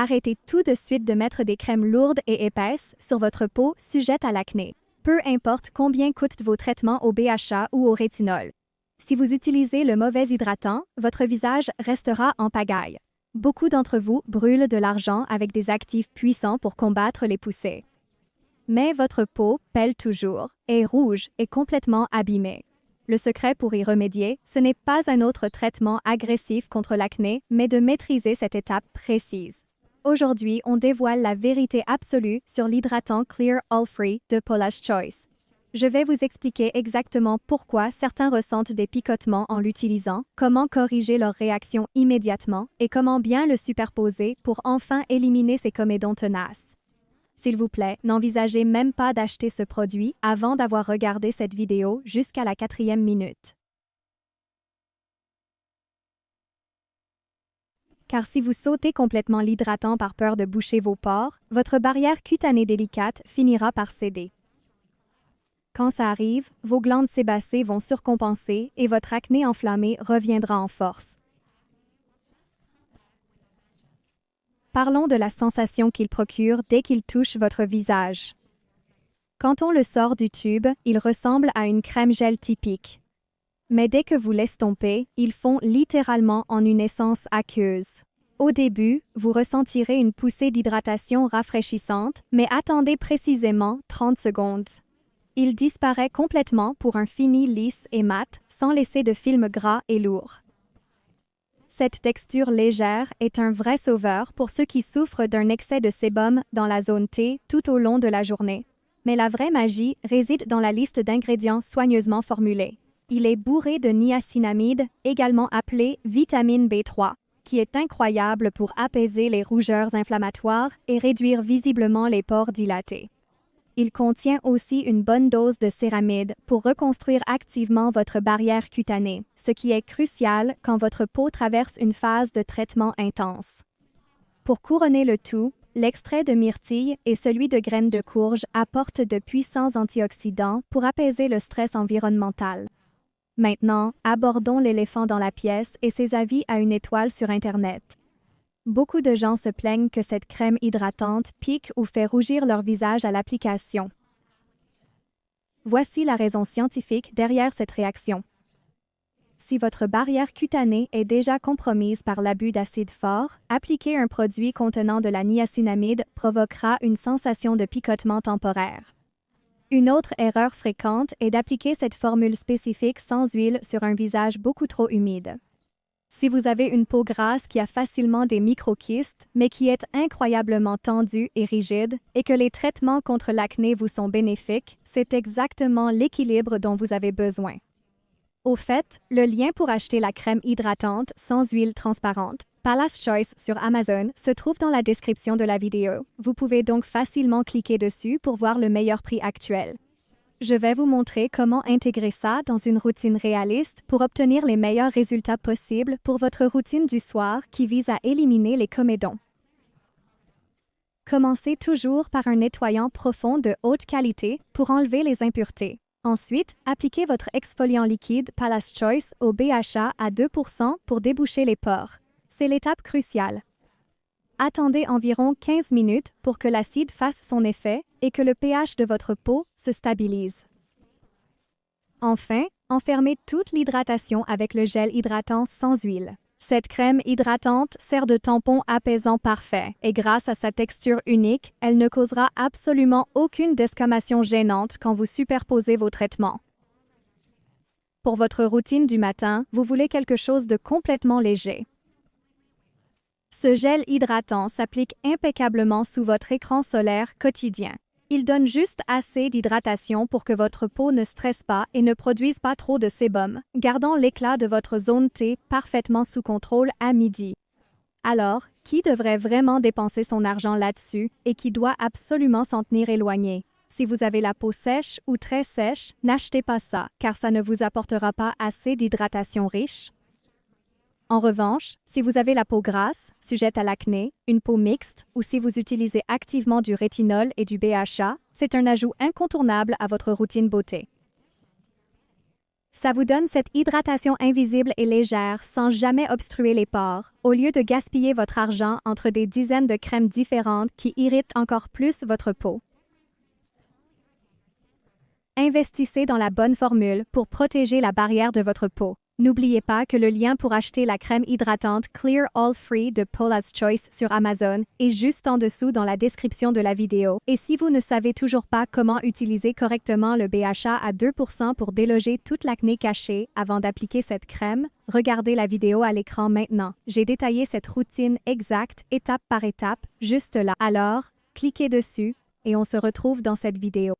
Arrêtez tout de suite de mettre des crèmes lourdes et épaisses sur votre peau sujette à l'acné. Peu importe combien coûtent vos traitements au BHA ou au rétinol. Si vous utilisez le mauvais hydratant, votre visage restera en pagaille. Beaucoup d'entre vous brûlent de l'argent avec des actifs puissants pour combattre les poussées. Mais votre peau pèle toujours, est rouge et complètement abîmée. Le secret pour y remédier, ce n'est pas un autre traitement agressif contre l'acné, mais de maîtriser cette étape précise. Aujourd'hui, on dévoile la vérité absolue sur l'hydratant Clear All Free de Paula's Choice. Je vais vous expliquer exactement pourquoi certains ressentent des picotements en l'utilisant, comment corriger leur réaction immédiatement et comment bien le superposer pour enfin éliminer ces comédons tenaces. S'il vous plaît, n'envisagez même pas d'acheter ce produit avant d'avoir regardé cette vidéo jusqu'à la 4e minute. Car si vous sautez complètement l'hydratant par peur de boucher vos pores, votre barrière cutanée délicate finira par céder. Quand ça arrive, vos glandes sébacées vont surcompenser et votre acné enflammé reviendra en force. Parlons de la sensation qu'il procure dès qu'il touche votre visage. Quand on le sort du tube, il ressemble à une crème gel typique. Mais dès que vous l'estompez, ils fond littéralement en une essence aqueuse. Au début, vous ressentirez une poussée d'hydratation rafraîchissante, mais attendez précisément 30 secondes. Il disparaît complètement pour un fini lisse et mat, sans laisser de film gras et lourd. Cette texture légère est un vrai sauveur pour ceux qui souffrent d'un excès de sébum dans la zone T tout au long de la journée. Mais la vraie magie réside dans la liste d'ingrédients soigneusement formulés. Il est bourré de niacinamide, également appelée vitamine B3, qui est incroyable pour apaiser les rougeurs inflammatoires et réduire visiblement les pores dilatés. Il contient aussi une bonne dose de céramide pour reconstruire activement votre barrière cutanée, ce qui est crucial quand votre peau traverse une phase de traitement intense. Pour couronner le tout, l'extrait de myrtille et celui de graines de courge apportent de puissants antioxydants pour apaiser le stress environnemental. Maintenant, abordons l'éléphant dans la pièce et ses avis à une étoile sur Internet. Beaucoup de gens se plaignent que cette crème hydratante pique ou fait rougir leur visage à l'application. Voici la raison scientifique derrière cette réaction. Si votre barrière cutanée est déjà compromise par l'abus d'acide fort, appliquer un produit contenant de la niacinamide provoquera une sensation de picotement temporaire. Une autre erreur fréquente est d'appliquer cette formule spécifique sans huile sur un visage beaucoup trop humide. Si vous avez une peau grasse qui a facilement des microkystes, mais qui est incroyablement tendue et rigide, et que les traitements contre l'acné vous sont bénéfiques, c'est exactement l'équilibre dont vous avez besoin. Au fait, le lien pour acheter la crème hydratante sans huile transparente, Paula's Choice sur Amazon, se trouve dans la description de la vidéo. Vous pouvez donc facilement cliquer dessus pour voir le meilleur prix actuel. Je vais vous montrer comment intégrer ça dans une routine réaliste pour obtenir les meilleurs résultats possibles pour votre routine du soir qui vise à éliminer les comédons. Commencez toujours par un nettoyant profond de haute qualité pour enlever les impuretés. Ensuite, appliquez votre exfoliant liquide Paula's Choice au BHA à 2% pour déboucher les pores. C'est l'étape cruciale. Attendez environ 15 minutes pour que l'acide fasse son effet et que le pH de votre peau se stabilise. Enfin, enfermez toute l'hydratation avec le gel hydratant sans huile. Cette crème hydratante sert de tampon apaisant parfait et grâce à sa texture unique, elle ne causera absolument aucune desquamation gênante quand vous superposez vos traitements. Pour votre routine du matin, vous voulez quelque chose de complètement léger. Ce gel hydratant s'applique impeccablement sous votre écran solaire quotidien. Il donne juste assez d'hydratation pour que votre peau ne stresse pas et ne produise pas trop de sébum, gardant l'éclat de votre zone T parfaitement sous contrôle à midi. Alors, qui devrait vraiment dépenser son argent là-dessus et qui doit absolument s'en tenir éloigné? Si vous avez la peau sèche ou très sèche, n'achetez pas ça, car ça ne vous apportera pas assez d'hydratation riche. En revanche, si vous avez la peau grasse, sujette à l'acné, une peau mixte ou si vous utilisez activement du rétinol et du BHA, c'est un ajout incontournable à votre routine beauté. Ça vous donne cette hydratation invisible et légère sans jamais obstruer les pores, au lieu de gaspiller votre argent entre des dizaines de crèmes différentes qui irritent encore plus votre peau. Investissez dans la bonne formule pour protéger la barrière de votre peau. N'oubliez pas que le lien pour acheter la crème hydratante Clear All Free de Paula's Choice sur Amazon est juste en dessous dans la description de la vidéo. Et si vous ne savez toujours pas comment utiliser correctement le BHA à 2% pour déloger toute l'acné cachée avant d'appliquer cette crème, regardez la vidéo à l'écran maintenant. J'ai détaillé cette routine exacte, étape par étape, juste là. Alors, cliquez dessus et on se retrouve dans cette vidéo.